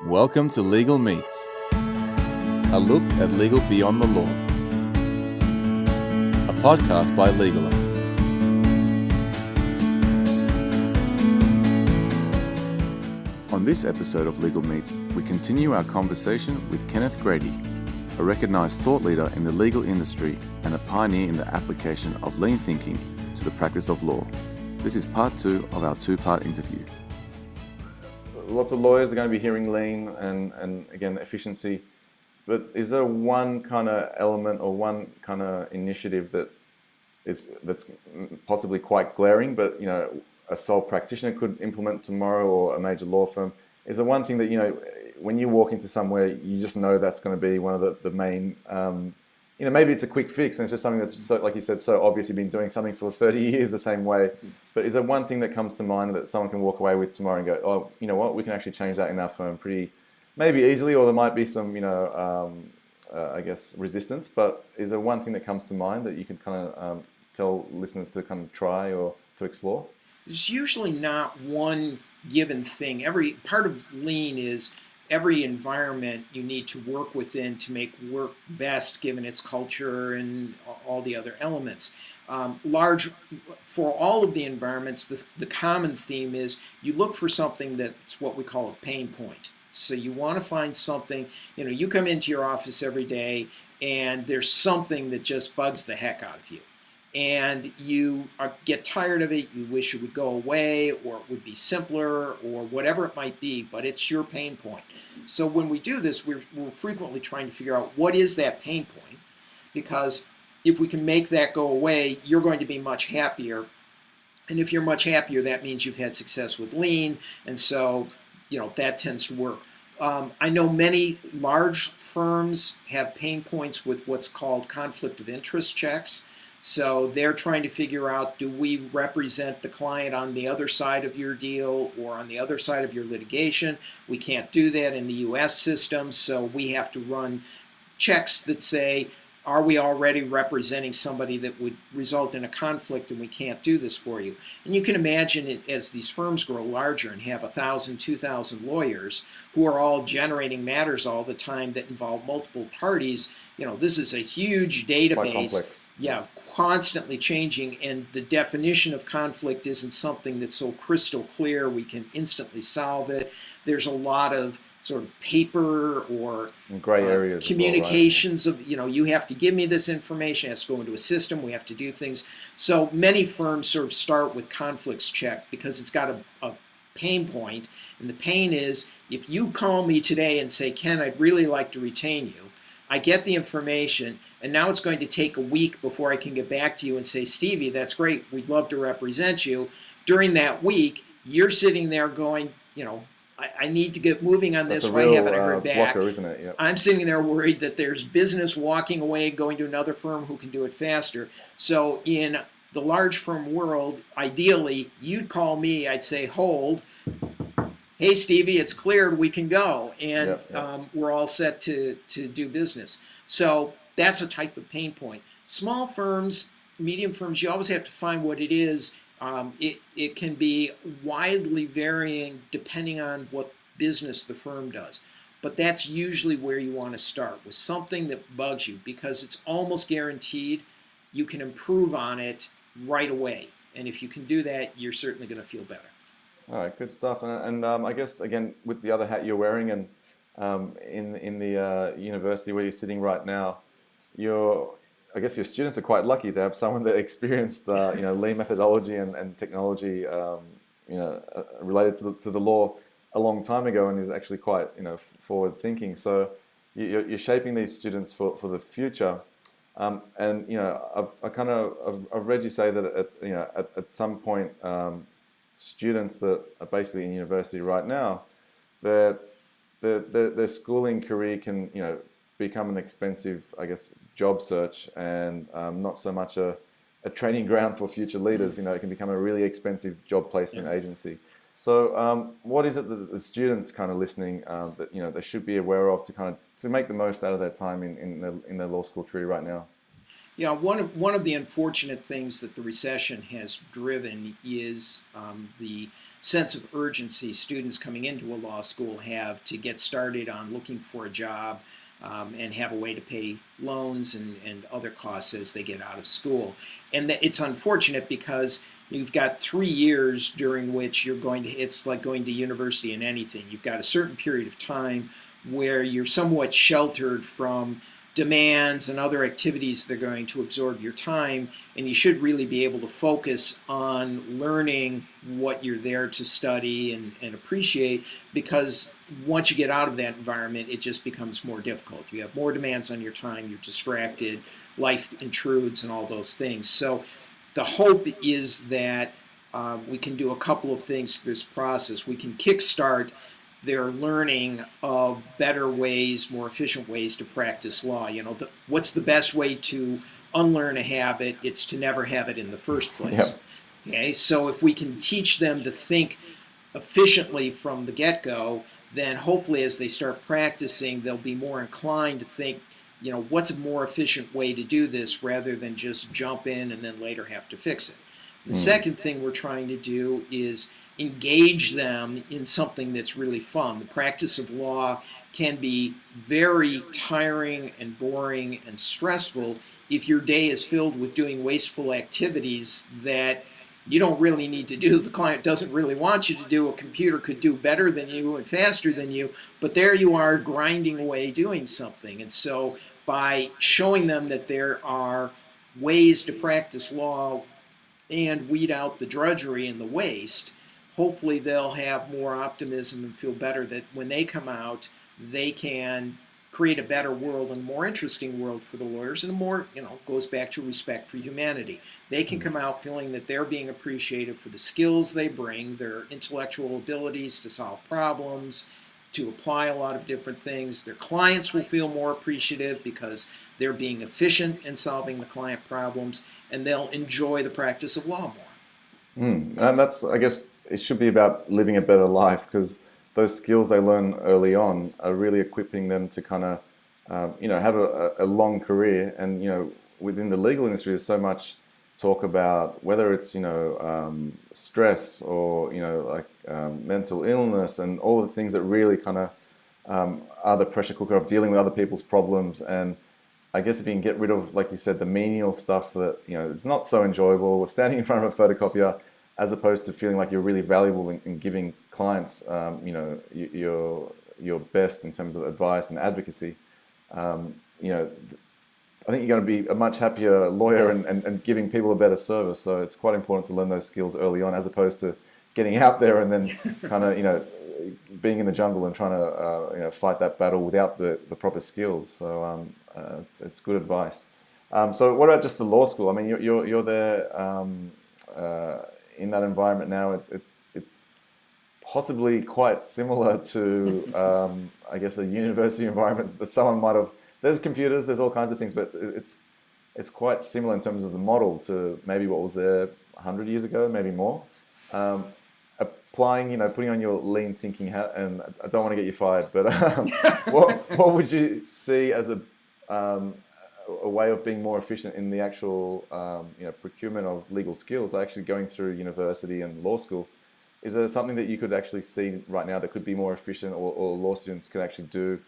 Welcome to Legal Meets, a look at legal beyond the law, a podcast by LegalMeets. On this episode of Legal Meets, we continue our conversation with Kenneth Grady, a recognized thought leader in the legal industry and a pioneer in the application of lean thinking to the practice of law. This is part 2 of our 2-part interview. Lots of lawyers are going to be hearing lean and again, efficiency. But is there one kind of element or one kind of initiative that's possibly quite glaring, but a sole practitioner could implement tomorrow, or a major law firm? Is there one thing that when you walk into somewhere, you just know that's going to be one of the main? Maybe it's a quick fix and it's just something that's so, like you said, so obvious. You've been doing something for 30 years the same way. But is there one thing that comes to mind that someone can walk away with tomorrow and go, oh, you know what, we can actually change that in our firm pretty, maybe easily, or there might be some, resistance. But is there one thing that comes to mind that you can kind of tell listeners to kind of try or to explore? There's usually not one given thing. Every part of lean is every environment you need to work within to make work best given its culture and all the other elements. For all of the environments, the common theme is you look for something that's what we call a pain point. So you want to find something, you come into your office every day and there's something that just bugs the heck out of you. And you get tired of it, you wish it would go away, or it would be simpler, or whatever it might be, but it's your pain point. So when we do this, we're frequently trying to figure out what is that pain point, because if we can make that go away, you're going to be much happier. And if you're much happier, that means you've had success with lean, and so that tends to work. I know many large firms have pain points with what's called conflict of interest checks. So they're trying to figure out, do we represent the client on the other side of your deal or on the other side of your litigation? We can't do that in the U.S. system, so we have to run checks that say, are we already representing somebody that would result in a conflict, and we can't do this for you? And you can imagine it as these firms grow larger and have 1,000, 2,000 lawyers who are all generating matters all the time that involve multiple parties. This is a huge database. Quite complex. Yeah, constantly changing, and the definition of conflict isn't something that's so crystal clear we can instantly solve it. There's a lot of sort of paper or gray areas communications of, you have to give me this information, it has to go into a system, we have to do things. So many firms sort of start with conflicts check because it's got a pain point, and the pain is, if you call me today and say, Ken, I'd really like to retain you, I get the information, and now it's going to take a week before I can get back to you and say, Stevie, that's great, we'd love to represent you. During that week, you're sitting there going, I need to get moving on this. That's a real, I haven't heard back. blocker, isn't it? Yep. I'm sitting there worried that there's business walking away, going to another firm who can do it faster. So in the large firm world, ideally, you'd call me, I'd say, hold. Hey, Stevie, it's cleared, we can go. And we're all set to do business. So that's a type of pain point. Small firms, medium firms, you always have to find what it is. It can be widely varying depending on what business the firm does. But that's usually where you want to start, with something that bugs you, because it's almost guaranteed you can improve on it right away. And if you can do that, you're certainly going to feel better. All right, good stuff. And I guess, again, with the other hat you're wearing, and in the university where you're sitting right now, I guess your students are quite lucky to have someone that experienced lean methodology and technology related to the law a long time ago, and is actually quite forward thinking. So you're shaping these students for the future. I've read you say that at some point students that are basically in university right now, their schooling career can become an expensive, I guess, job search, and not so much a training ground for future leaders. It can become a really expensive job placement agency. So what is it that the students kind of listening that they should be aware of to make the most out of their time in their law school career right now? Yeah, one of the unfortunate things that the recession has driven is the sense of urgency students coming into a law school have to get started on looking for a job and have a way to pay loans and other costs as they get out of school. And it's unfortunate because you've got 3 years during which it's like going to university in anything. You've got a certain period of time where you're somewhat sheltered from demands and other activities that are going to absorb your time, and you should really be able to focus on learning what you're there to study and appreciate, because once you get out of that environment, it just becomes more difficult. You have more demands on your time, you're distracted, life intrudes, and all those things. So the hope is that we can do a couple of things through this process. We can kickstart their learning of better ways, more efficient ways to practice law. What's the best way to unlearn a habit? It's to never have it in the first place. Yep. Okay, so if we can teach them to think efficiently from the get-go, then hopefully as they start practicing, they'll be more inclined to think, what's a more efficient way to do this, rather than just jump in and then later have to fix it. The second thing we're trying to do is engage them in something that's really fun. The practice of law can be very tiring and boring and stressful if your day is filled with doing wasteful activities that you don't really need to do. The client doesn't really want you to do. A computer could do better than you and faster than you, but there you are grinding away doing something. And so by showing them that there are ways to practice law and weed out the drudgery and the waste, hopefully they'll have more optimism and feel better that when they come out, they can create a better world and a more interesting world for the lawyers, and a more, goes back to respect for humanity. They can come out feeling that they're being appreciated for the skills they bring, their intellectual abilities to solve problems, to apply a lot of different things. Their clients will feel more appreciative because they're being efficient in solving the client problems, and they'll enjoy the practice of law more. And that's, I guess, it should be about living a better life, because those skills they learn early on are really equipping them to kind of, have a long career. And, within the legal industry, there's so much talk about whether it's, stress or, mental illness and all the things that really kind of are the pressure cooker of dealing with other people's problems. And I guess if you can get rid of, like you said, the menial stuff that, it's not so enjoyable, or standing in front of a photocopier, as opposed to feeling like you're really valuable in giving clients, your best in terms of advice and advocacy, I think you're going to be a much happier lawyer and giving people a better service. So it's quite important to learn those skills early on, as opposed to getting out there and then kind of, being in the jungle and trying to, fight that battle without the proper skills. So it's good advice. So what about just the law school? I mean, you're there in that environment now. It's possibly quite similar to, I guess, a university environment that someone might have. There's computers, there's all kinds of things, but it's quite similar in terms of the model to maybe what was there 100 years ago, maybe more. Applying, putting on your lean thinking hat, and I don't want to get you fired, but what would you see as a way of being more efficient in the actual procurement of legal skills, actually going through university and law school? Is there something that you could actually see right now that could be more efficient, or law students could actually do,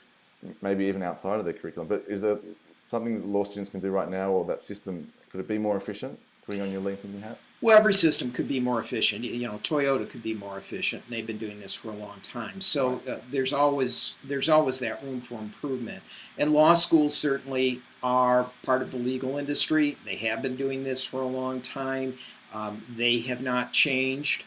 maybe even outside of their curriculum? But is there something that law students can do right now, or that system, could it be more efficient, putting on your lean thinking hat? Well, every system could be more efficient. Toyota could be more efficient, and they've been doing this for a long time. So there's always that room for improvement. And law schools certainly are part of the legal industry. They have been doing this for a long time. They have not changed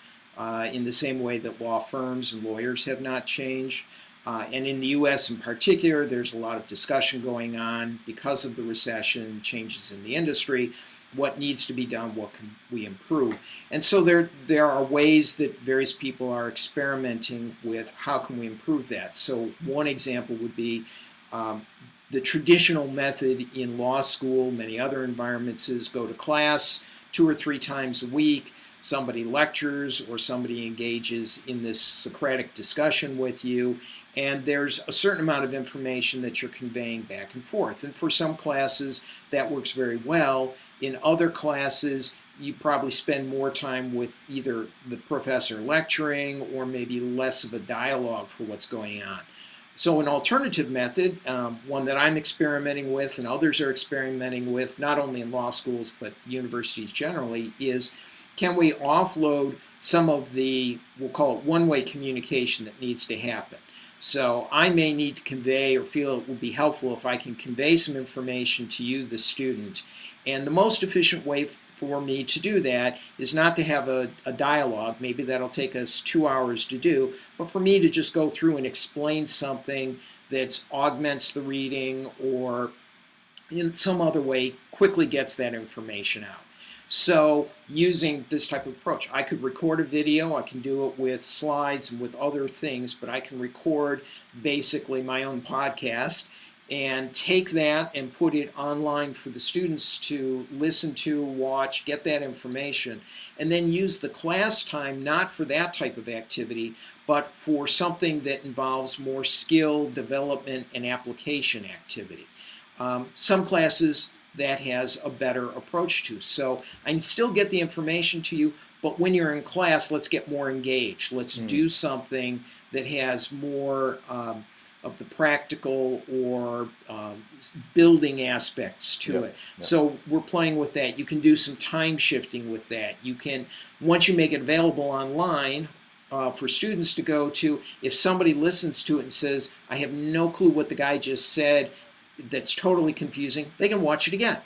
in the same way that law firms and lawyers have not changed. And in the U.S. in particular, there's a lot of discussion going on because of the recession, changes in the industry. What needs to be done? What can we improve? And so there are ways that various people are experimenting with how can we improve that. So one example would be the traditional method in law school, many other environments, is go to class, 2 or 3 times a week, somebody lectures or somebody engages in this Socratic discussion with you, and there's a certain amount of information that you're conveying back and forth. And for some classes, that works very well. In other classes, you probably spend more time with either the professor lecturing or maybe less of a dialogue for what's going on. So an alternative method, one that I'm experimenting with and others are experimenting with, not only in law schools but universities generally, is can we offload some of the, we'll call it one-way communication that needs to happen. So I may need to convey or feel it would be helpful if I can convey some information to you, the student. And the most efficient way for me to do that is not to have a dialogue, maybe that'll take us 2 hours to do, but for me to just go through and explain something that augments the reading or in some other way quickly gets that information out. So using this type of approach, I could record a video, I can do it with slides and with other things, but I can record basically my own podcast and take that and put it online for the students to listen to, watch, get that information, and then use the class time not for that type of activity, but for something that involves more skill development and application activity. Some classes that has a better approach to. So I can still get the information to you, but when you're in class, let's get more engaged. Let's do something that has more of the practical or building aspects to it. So we're playing with that. You can do some time shifting with that. You can, once you make it available online, for students to go to, if somebody listens to it and says, I have no clue what the guy just said, that's totally confusing, they can watch it again.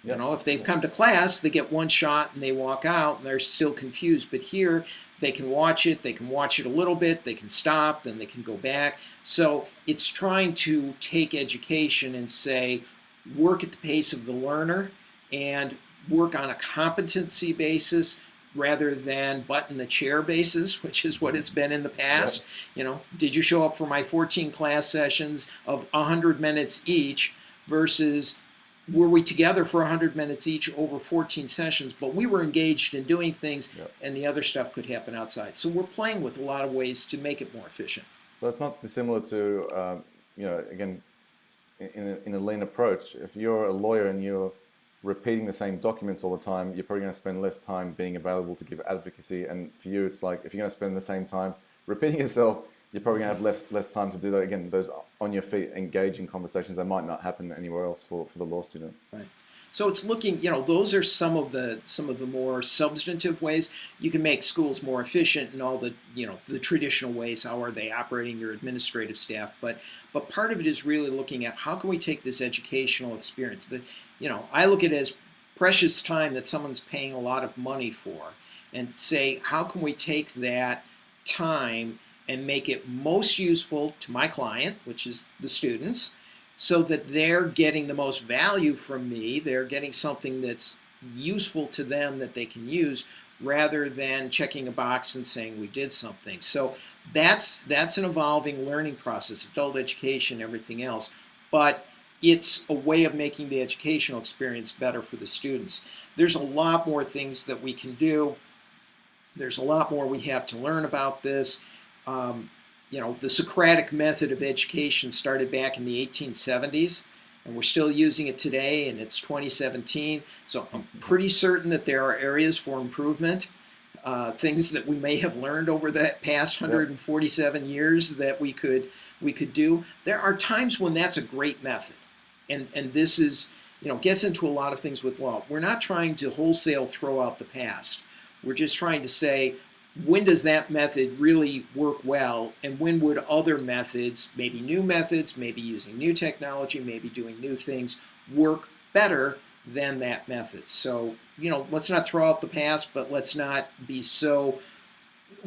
You know, if they've come to class, they get one shot and they walk out and they're still confused. But here, they can watch it a little bit, they can stop, then they can go back. So it's trying to take education and say, work at the pace of the learner and work on a competency basis rather than butt in the chair basis, which is what it's been in the past. You know, did you show up for my 14 class sessions of 100 minutes each versus were we together for 100 minutes each over 14 sessions, but we were engaged in doing things and the other stuff could happen outside. So we're playing with a lot of ways to make it more efficient. So it's not dissimilar to, you know, again, in a lean approach. If you're a lawyer and you're repeating the same documents all the time, you're probably going to spend less time being available to give advocacy. And for you, it's like if you're going to spend the same time repeating yourself, you're probably going to have less time to do that. Again, those on your feet, engaging conversations that might not happen anywhere else for the law student. Right. So it's looking, you know, those are some of the more substantive ways you can make schools more efficient and all the, you know, the traditional ways. How are they operating your administrative staff? But part of it is really looking at how can we take this educational experience. You know, I look at it as precious time that someone's paying a lot of money for, and say how can we take that time and make it most useful to my client, which is the students, so that they're getting the most value from me. They're getting something that's useful to them that they can use rather than checking a box and saying we did something. So that's an evolving learning process, adult education, everything else. But it's a way of making the educational experience better for the students. There's a lot more things that we can do. There's a lot more we have to learn about this. You know, the Socratic method of education started back in the 1870s, and we're still using it today, and it's 2017. So I'm pretty certain that there are areas for improvement, things that we may have learned over that past 147 years that we could do. There are times when that's a great method, and this is, you know, gets into a lot of things with law. We're not trying to wholesale throw out the past. We're just trying to say, when does that method really work well, and when would other methods, maybe new methods, maybe using new technology, maybe doing new things, work better than that method? So, you know, let's not throw out the past, but let's not be so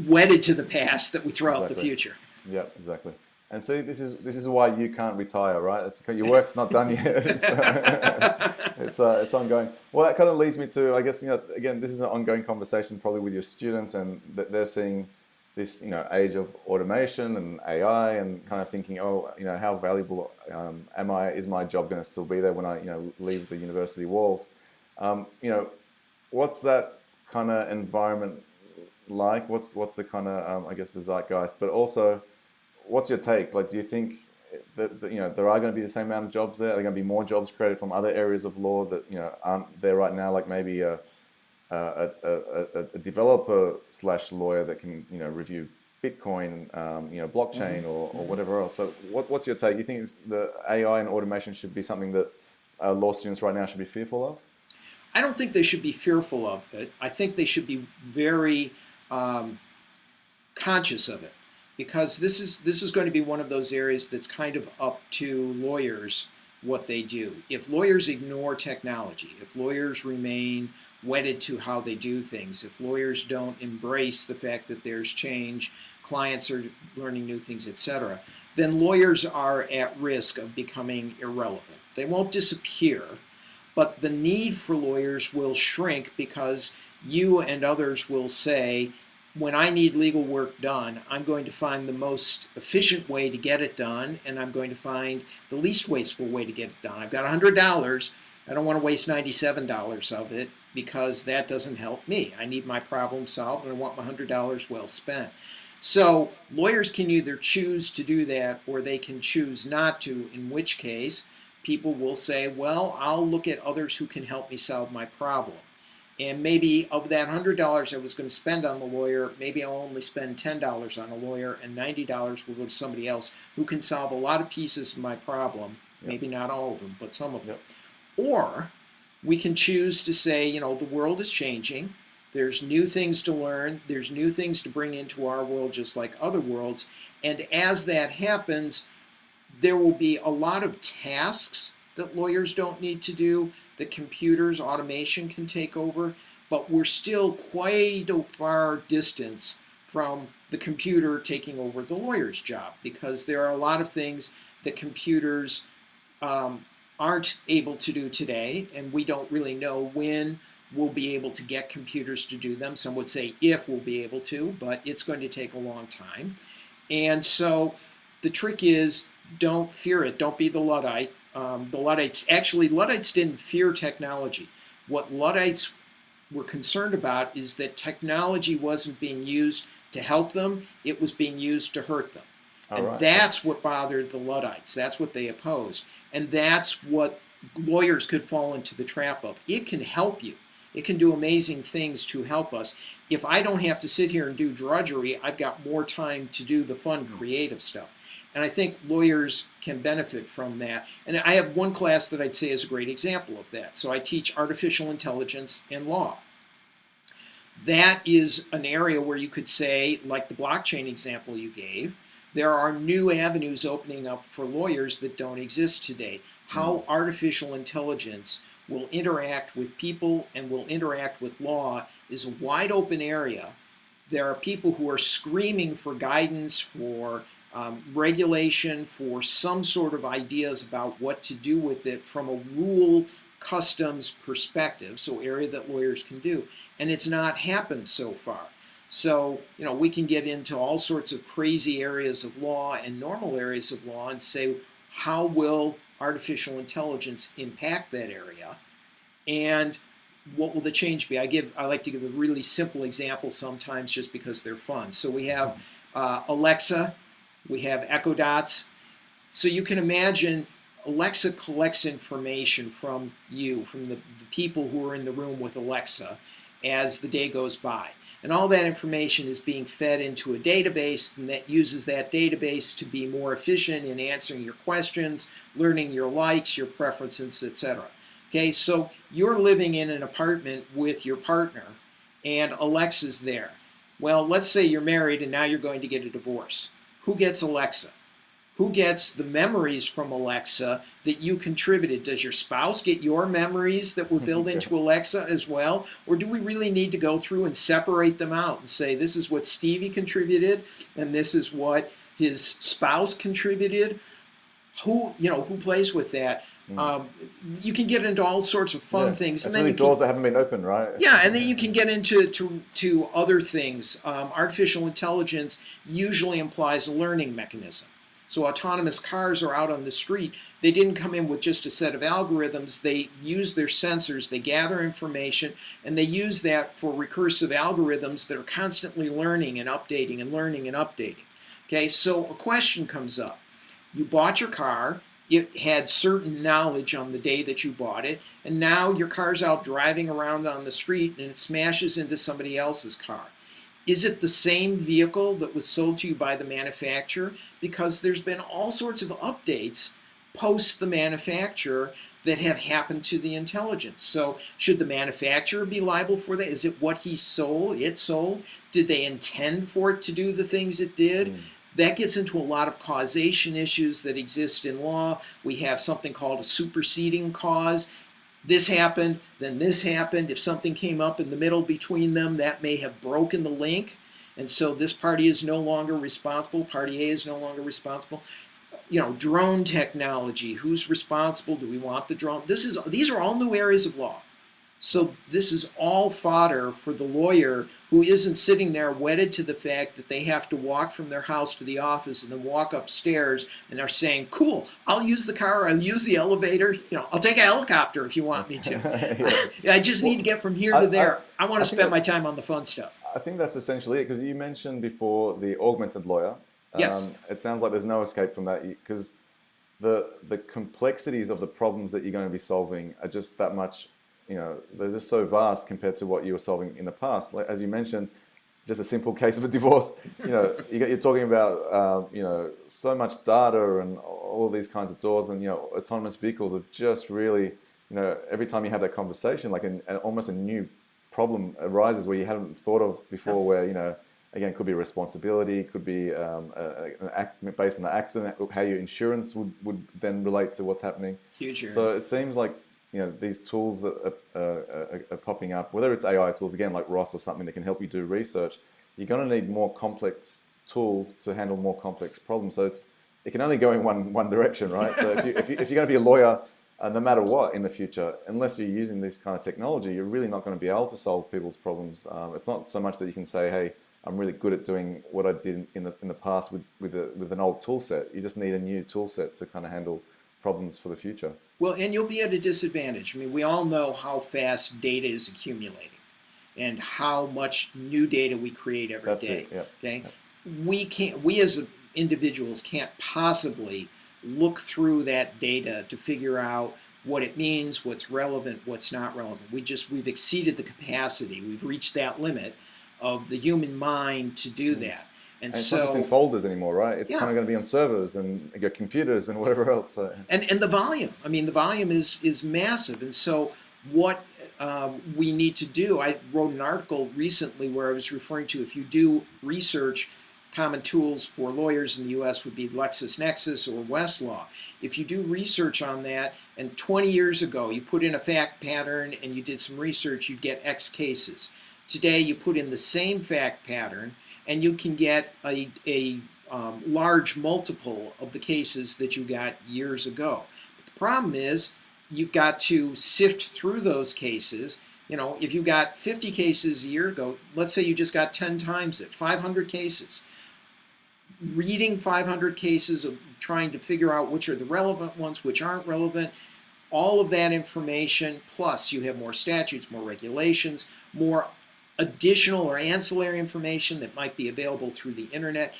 wedded to the past that we throw out the future. Yeah, exactly. And see, this is why you can't retire, right? It's, your work's not done yet. It's ongoing. Well, that kind of leads me to, I guess, you know, again, this is an ongoing conversation probably with your students, and they're seeing this, you know, age of automation and AI, and kind of thinking, oh, you know, how valuable is my job going to still be there when I, you know, leave the university walls? You know, what's that kind of environment like? What's the kind of I guess the zeitgeist, but also what's your take? Like, do you think that there are going to be the same amount of jobs there? Are there going to be more jobs created from other areas of law that aren't there right now? Like maybe a developer slash lawyer that can review Bitcoin, blockchain or whatever else. So what's your take? You think the AI and automation should be something that law students right now should be fearful of? I don't think they should be fearful of it. I think they should be very conscious of it, because this is going to be one of those areas that's kind of up to lawyers what they do. If lawyers ignore technology, if lawyers remain wedded to how they do things, if lawyers don't embrace the fact that there's change, clients are learning new things, etc., then lawyers are at risk of becoming irrelevant. They won't disappear, but the need for lawyers will shrink, because you and others will say, when I need legal work done, I'm going to find the most efficient way to get it done, and I'm going to find the least wasteful way to get it done. I've got $100. I don't want to waste $97 of it, because that doesn't help me. I need my problem solved, and I want my $100 well spent. So lawyers can either choose to do that, or they can choose not to, in which case people will say, well, I'll look at others who can help me solve my problem. And maybe of that $100 I was going to spend on the lawyer, maybe I'll only spend $10 on a lawyer, and $90 will go to somebody else who can solve a lot of pieces of my problem. Yep. Maybe not all of them, but some of them. Or we can choose to say, the world is changing. There's new things to learn. There's new things to bring into our world, just like other worlds. And as that happens, there will be a lot of tasks that lawyers don't need to do, that computers, automation can take over, but we're still quite a far distance from the computer taking over the lawyer's job, because there are a lot of things that computers aren't able to do today, and we don't really know when we'll be able to get computers to do them. Some would say if we'll be able to, but it's going to take a long time. And so the trick is, don't fear it. Don't be the Luddite. The Luddites didn't fear technology. What Luddites were concerned about is that technology wasn't being used to help them, it was being used to hurt them. And that's what bothered the Luddites. That's what they opposed. And that's what lawyers could fall into the trap of. It can help you. It can do amazing things to help us. If I don't have to sit here and do drudgery, I've got more time to do the fun, creative stuff. And I think lawyers can benefit from that. And I have one class that I'd say is a great example of that. So I teach artificial intelligence and law. That is an area where you could say, like the blockchain example you gave, there are new avenues opening up for lawyers that don't exist today. How artificial intelligence will interact with people and will interact with law is a wide open area. There are people who are screaming for guidance, for regulation, for some sort of ideas about what to do with it from a rule customs perspective, so area that lawyers can do. And it's not happened so far. So, we can get into all sorts of crazy areas of law and normal areas of law and say, how will artificial intelligence impact that area? And what will the change be? I like to give a really simple example sometimes, just because they're fun. So we have Alexa, we have Echo Dots. So you can imagine Alexa collects information from you, from the people who are in the room with Alexa, as the day goes by. And all that information is being fed into a database, and that uses that database to be more efficient in answering your questions, learning your likes, your preferences, etc. Okay, so you're living in an apartment with your partner, and Alexa's there. Well, let's say you're married and now you're going to get a divorce. Who gets Alexa? Who gets the memories from Alexa that you contributed? Does your spouse get your memories that were built into Alexa as well? Or do we really need to go through and separate them out and say, this is what Stevie contributed and this is what his spouse contributed? Who plays with that? You can get into all sorts of fun things. And then really doors that haven't been opened, right? Yeah, and then you can get into to other things. Artificial intelligence usually implies a learning mechanism. So autonomous cars are out on the street. They didn't come in with just a set of algorithms. They use their sensors, they gather information, and they use that for recursive algorithms that are constantly learning and updating and learning and updating. Okay, so a question comes up. You bought your car, it had certain knowledge on the day that you bought it, and now your car's out driving around on the street and it smashes into somebody else's car. Is it the same vehicle that was sold to you by the manufacturer? Because there's been all sorts of updates post the manufacturer that have happened to the intelligence. So should the manufacturer be liable for that? Is it what he sold, it sold? Did they intend for it to do the things it did? That gets into a lot of causation issues that exist in law. We have something called a superseding cause. This happened, then this happened. If something came up in the middle between them, that may have broken the link. And so this party is no longer responsible. Party A is no longer responsible. You know, drone technology, who's responsible? Do we want the drone? These are all new areas of law. So this is all fodder for the lawyer who isn't sitting there wedded to the fact that they have to walk from their house to the office and then walk upstairs and are saying, cool, I'll use the car, I'll use the elevator, you know, I'll take a helicopter if you want me to. I just need to get from here to there. I want to spend my time on the fun stuff. I think that's essentially it, because you mentioned before the augmented lawyer. Yes. It sounds like there's no escape from that, because the complexities of the problems that you're going to be solving are just that much. You know, they're just so vast compared to what you were solving in the past. Like, as you mentioned, just a simple case of a divorce. You know, you're talking about you know, so much data and all of these kinds of doors, and you know, autonomous vehicles are just really, you know, every time you have that conversation, like almost a new problem arises where you hadn't thought of before. Where, you know, again, could be responsibility, could be based on an accident, how your insurance would then relate to what's happening. Huge area. So it seems like, you know, these tools that are popping up, whether it's AI tools, again, like Ross or something that can help you do research, you're going to need more complex tools to handle more complex problems. So it can only go in one direction, right? So if you're going to be a lawyer, no matter what in the future, unless you're using this kind of technology, you're really not going to be able to solve people's problems. It's not so much that you can say, hey, I'm really good at doing what I did in the past with an old tool set. You just need a new tool set to kind of handle problems for the future. Well, and you'll be at a disadvantage. I mean, we all know how fast data is accumulating and how much new data we create every day. Yeah. Okay, we as individuals can't possibly look through that data to figure out what it means, what's relevant, what's not relevant. We've exceeded the capacity. We've reached that limit of the human mind to do that. And it's not just in folders anymore, right? It's kind of going to be on servers and your computers and whatever else. And the volume. I mean, the volume is massive. And so what we need to do, I wrote an article recently where I was referring to, if you do research, common tools for lawyers in the U.S. would be LexisNexis or Westlaw. If you do research on that, and 20 years ago you put in a fact pattern and you did some research, you'd get X cases. Today you put in the same fact pattern and you can get a large multiple of the cases that you got years ago. But the problem is you've got to sift through those cases. You know, if you got 50 cases a year ago, let's say you just got 10 times it, 500 cases. Reading 500 cases, of trying to figure out which are the relevant ones, which aren't relevant, all of that information, plus you have more statutes, more regulations, more additional or ancillary information that might be available through the internet.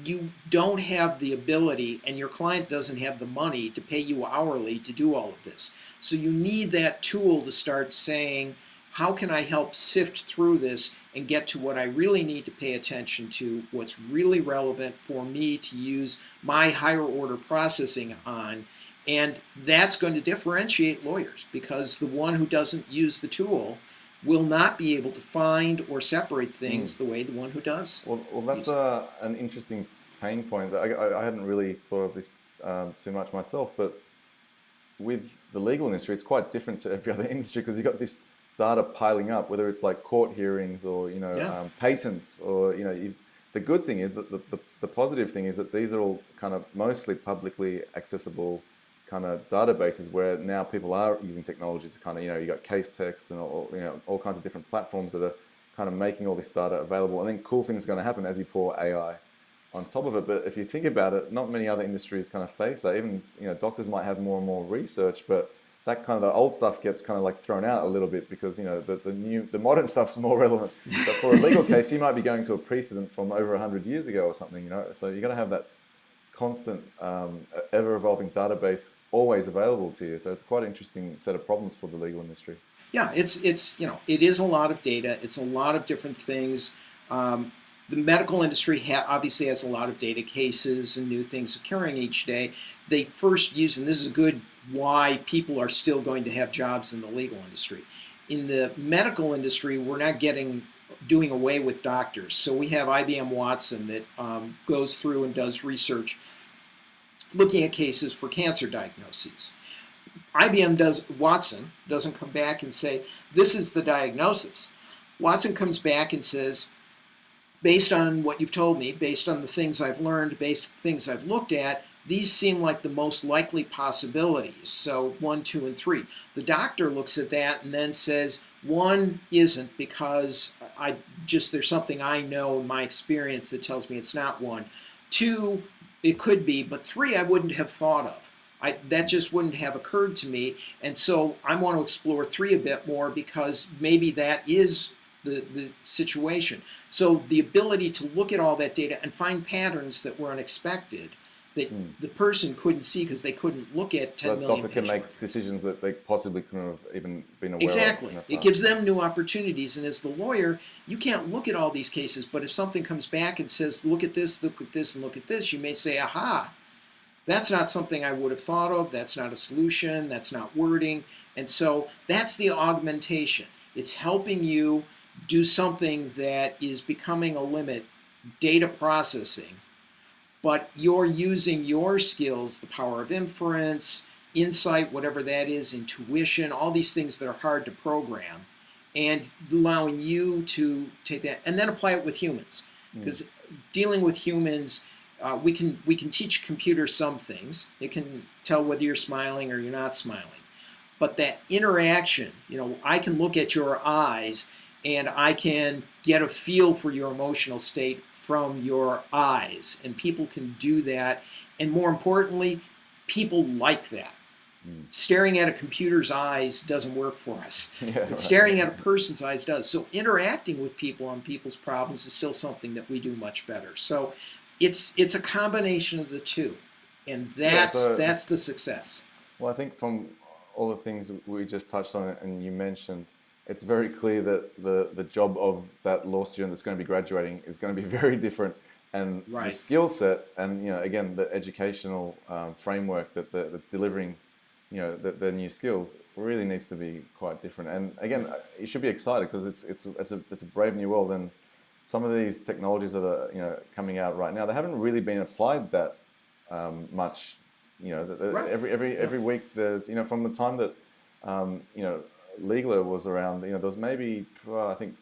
You don't have the ability, and your client doesn't have the money to pay you hourly to do all of this. So you need that tool to start saying, how can I help sift through this and get to what I really need to pay attention to, what's really relevant for me to use my higher order processing on. And that's going to differentiate lawyers, because the one who doesn't use the tool will not be able to find or separate things the way the one who does. Well that's an interesting pain point. That I hadn't really thought of this too much myself, but with the legal industry, it's quite different to every other industry, because you've got this data piling up, whether it's like court hearings or, you know, patents, or, you know, the good thing is that the positive thing is that these are all kind of mostly publicly accessible kind of databases, where now people are using technology to kind of, you know, you got case text and all, you know, all kinds of different platforms that are kind of making all this data available. And then cool things are going to happen as you pour AI on top of it. But if you think about it, not many other industries kind of face that. Even, doctors might have more and more research, but that kind of the old stuff gets kind of like thrown out a little bit because the modern stuff's more relevant. But for a legal case, you might be going to a precedent from over 100 years ago or something. So you got to have that constant, ever-evolving database always available to you. So it's quite an interesting set of problems for the legal industry. Yeah, it is a lot of data. It's a lot of different things. The medical industry obviously has a lot of data, cases and new things occurring each day. They first use, and this is good why people are still going to have jobs in the legal industry. In the medical industry, we're not doing away with doctors. So we have IBM Watson that goes through and does research looking at cases for cancer diagnoses. Watson doesn't come back and say, this is the diagnosis. Watson comes back and says, based on what you've told me, based on the things I've learned, based on the things I've looked at, these seem like the most likely possibilities. So 1, 2, and 3. The doctor looks at that and then says, 1 isn't because there's something I know in my experience that tells me it's not 1. 2, it could be, but 3 I wouldn't have thought of. That just wouldn't have occurred to me, and so I want to explore 3 a bit more because maybe that is the situation. So the ability to look at all that data and find patterns that were unexpected that the person couldn't see because they couldn't look at 10 million. The doctor can make decisions that they possibly couldn't have even been aware of. Exactly. It gives them new opportunities, and as the lawyer, you can't look at all these cases, but if something comes back and says, look at this, and look at this, you may say, aha, that's not something I would have thought of, that's not a solution, that's not wording, and so that's the augmentation. It's helping you do something that is becoming a limit, data processing, but you're using your skills, the power of inference, insight, whatever that is, intuition, all these things that are hard to program, and allowing you to take that and then apply it with humans. Because dealing with humans, we can teach computers some things. It can tell whether you're smiling or you're not smiling. But that interaction, I can look at your eyes and I can get a feel for your emotional state from your eyes. And people can do that. And more importantly, people like that. Staring at a computer's eyes doesn't work for us. Yeah, staring at a person's eyes does. So interacting with people on people's problems is still something that we do much better. So it's a combination of the two. And that's the success. Well, I think from all the things we just touched on and you mentioned, it's very clear that the job of that law student that's going to be graduating is going to be very different, and the skill set and again the educational framework that's delivering the new skills really needs to be quite different. And again, you should be excited because it's a brave new world, and some of these technologies that are coming out right now, they haven't really been applied that much. Every week there's from the time that Legaler was around, there was maybe I think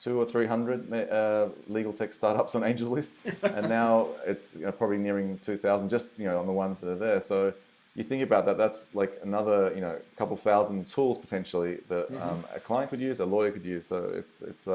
200 or 300 legal tech startups on AngelList, and now it's probably nearing 2,000 just on the ones that are there. So you think about that, that's like another couple thousand tools potentially that a client could use, a lawyer could use. So it's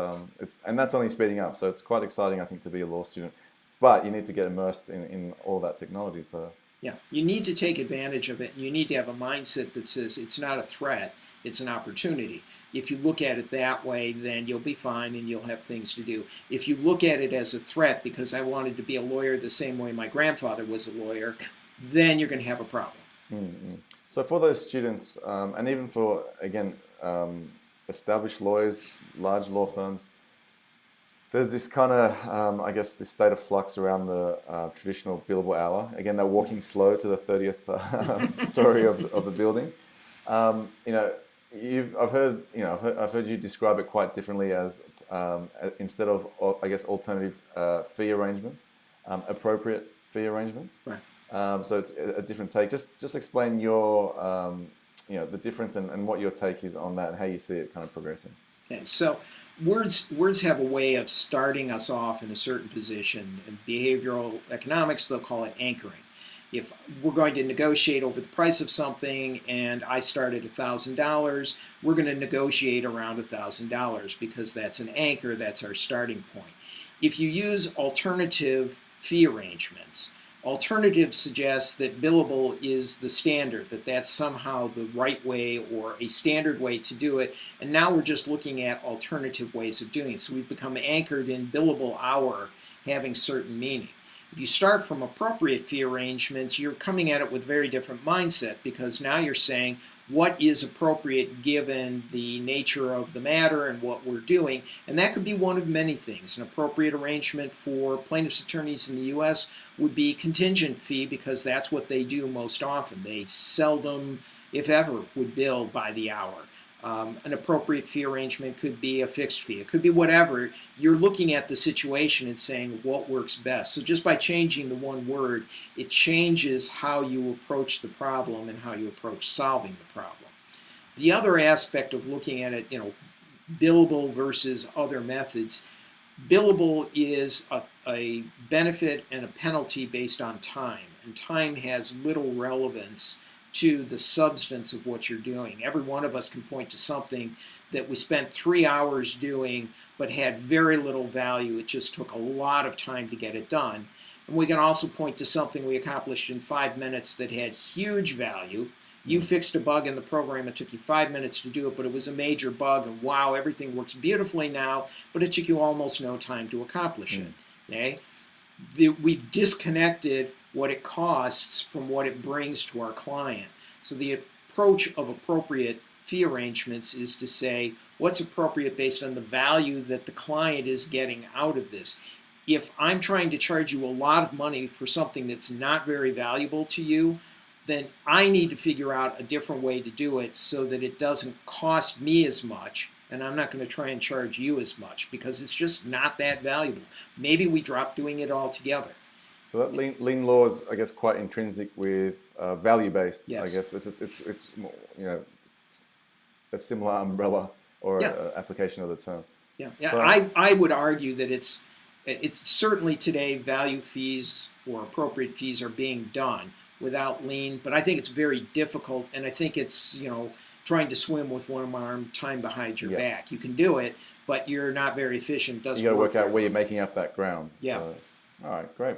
and that's only speeding up. So it's quite exciting, I think, to be a law student. But you need to get immersed in all that technology. So yeah, you need to take advantage of it, and you need to have a mindset that says it's not a threat, it's an opportunity. If you look at it that way, then you'll be fine and you'll have things to do. If you look at it as a threat because I wanted to be a lawyer the same way my grandfather was a lawyer, then you're going to have a problem. So for those students, and even for, again, established lawyers, large law firms, there's this kind of, I guess, this state of flux around the traditional billable hour. Again, they're walking slow to the 30th story of the building. I've heard you describe it quite differently as instead of, I guess, alternative fee arrangements, appropriate fee arrangements. Right. So it's a different take. Just explain your, the difference and what your take is on that and how you see it kind of progressing. Okay, so words have a way of starting us off in a certain position. In behavioral economics, they'll call it anchoring. If we're going to negotiate over the price of something and I start at $1,000, we're going to negotiate around $1,000 because that's an anchor, that's our starting point. If you use alternative fee arrangements. Alternatives suggest that billable is the standard, that that's somehow the right way or a standard way to do it. And now we're just looking at alternative ways of doing it. So we've become anchored in billable hour having certain meaning. If you start from appropriate fee arrangements, you're coming at it with a very different mindset, because now you're saying what is appropriate given the nature of the matter and what we're doing. And that could be one of many things. An appropriate arrangement for plaintiffs' attorneys in the U.S. would be contingent fee, because that's what they do most often. They seldom, if ever, would bill by the hour. An appropriate fee arrangement could be a fixed fee. It could be whatever. You're looking at the situation and saying what works best. So just by changing the one word, it changes how you approach the problem and how you approach solving the problem. The other aspect of looking at it, billable versus other methods, billable is a benefit and a penalty based on time, and time has little relevance to the substance of what you're doing. Every one of us can point to something that we spent 3 hours doing but had very little value. It just took a lot of time to get it done. And we can also point to something we accomplished in 5 minutes that had huge value. You fixed a bug in the program, it took you 5 minutes to do it, but it was a major bug, and wow, everything works beautifully now, but it took you almost no time to accomplish it. Okay? We've disconnected what it costs from what it brings to our client. So the approach of appropriate fee arrangements is to say what's appropriate based on the value that the client is getting out of this. If I'm trying to charge you a lot of money for something that's not very valuable to you, then I need to figure out a different way to do it so that it doesn't cost me as much, and I'm not going to try and charge you as much, because it's just not that valuable. Maybe we drop doing it altogether. So that lean law is, I guess, quite intrinsic with value-based. Yes. I guess it's a similar umbrella or application of the term. Yeah, yeah. So, I would argue that it's certainly today value fees or appropriate fees are being done without lien, but I think it's very difficult, and I think it's trying to swim with one arm tying behind your back. You can do it, but you're not very efficient. Doesn't you got to work work out where you're making up that ground. Yeah. So, all right, great.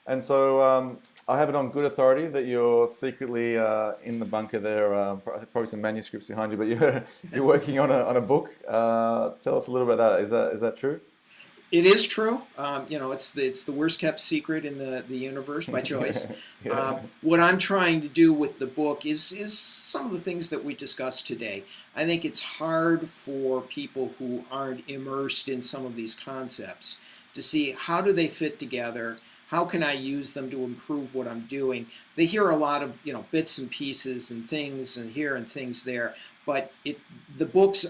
And so I have it on good authority that you're secretly in the bunker there. Probably some manuscripts behind you, but you're working on a book. Tell us a little about that. Is that true? It is true. It's the worst kept secret in the universe by choice. What I'm trying to do with the book is some of the things that we discussed today. I think it's hard for people who aren't immersed in some of these concepts to see how do they fit together. How can I use them to improve what I'm doing? They hear a lot of bits and pieces and things and here and things there, but the book's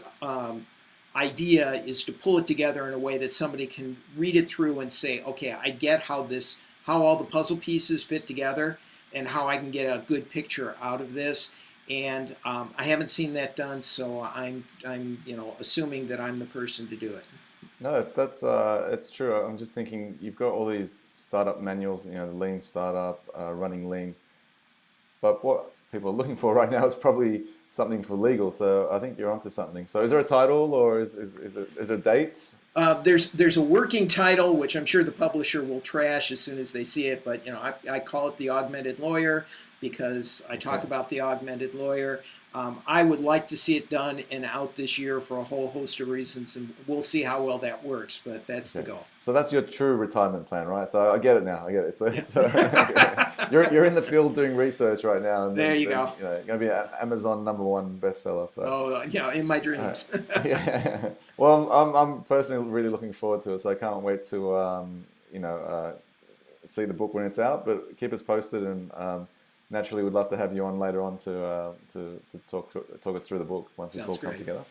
idea is to pull it together in a way that somebody can read it through and say, okay, I get how all the puzzle pieces fit together and how I can get a good picture out of this. And I haven't seen that done, so I'm assuming that I'm the person to do it. No, that's it's true. I'm just thinking you've got all these startup manuals, the lean startup, running lean, but what people are looking for right now is probably something for legal. So I think you're onto something. So is there a title, or is there a date? There's a working title, which I'm sure the publisher will trash as soon as they see it, but I call it The Augmented Lawyer because I talk about the augmented lawyer. I would like to see it done and out this year for a whole host of reasons, and we'll see how well that works, but that's the goal. So that's your true retirement plan, right? So I get it now. I get it. So you're in the field doing research right now. And there you go. You're going to be an Amazon #1 bestseller. So. Oh, in my dreams. Yeah. Well, I'm personally really looking forward to it, so I can't wait to see the book when it's out. But keep us posted, and naturally, we'd love to have you on later on to talk us through the book once it's all come together.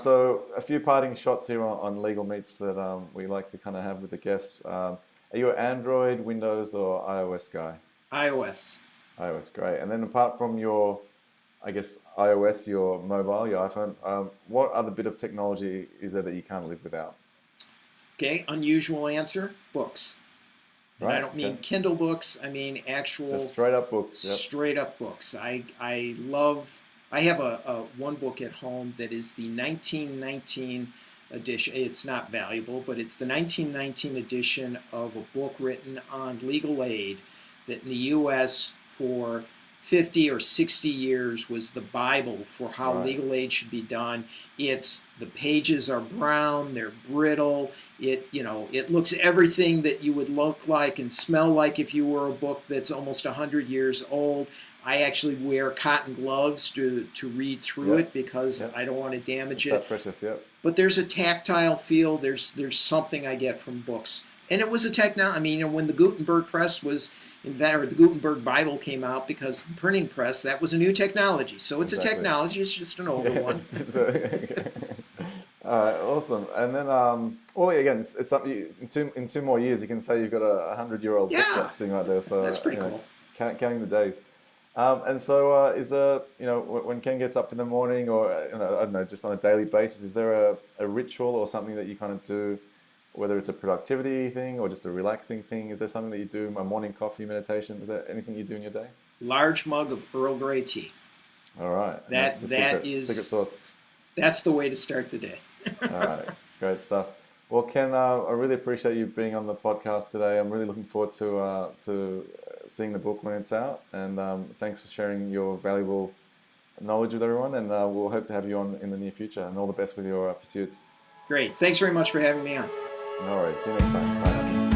So a few parting shots here on Legal Meets that we like to kind of have with the guests. Are you an Android, Windows, or iOS guy? iOS. iOS, great. And then apart from your, I guess, iOS, your mobile, your iPhone, what other bit of technology is there that you can't live without? Okay, unusual answer, books. And I don't mean Kindle books, I mean actual... Just straight up books. Yep. Straight up books. I have one book at home that is the 1919 edition. It's not valuable, but it's the 1919 edition of a book written on legal aid that in the U.S. for 50 or 60 years was the Bible for how Right. legal aid should be done. The pages are brown, they're brittle. It looks everything that you would look like and smell like if you were a book that's almost 100 years old. I actually wear cotton gloves to read through it because I don't want to damage it. That precious, yep. But there's a tactile feel. There's something I get from books. And it was a technology. I mean, when the Gutenberg press was invented, or the Gutenberg Bible came out, because the printing press, that was a new technology. So it's a technology. It's just an older one. Awesome. And then, well, again, it's something in two more years you can say you've got a 100-year-old book that's sitting right there. So that's pretty cool. Counting the days. And so, is there, when Ken gets up in the morning, or I don't know, just on a daily basis, is there a ritual or something that you kind of do? Whether it's a productivity thing or just a relaxing thing, is there something that you do? A morning coffee, meditation? Is there anything you do in your day? Large mug of Earl Grey tea. All right. That is secret sauce. That's the way to start the day. All right, great stuff. Well, Ken, I really appreciate you being on the podcast today. I'm really looking forward to seeing the book when it's out, and thanks for sharing your valuable knowledge with everyone. And we'll hope to have you on in the near future. And all the best with your pursuits. Great. Thanks very much for having me on. No worries. See you next time. Bye now.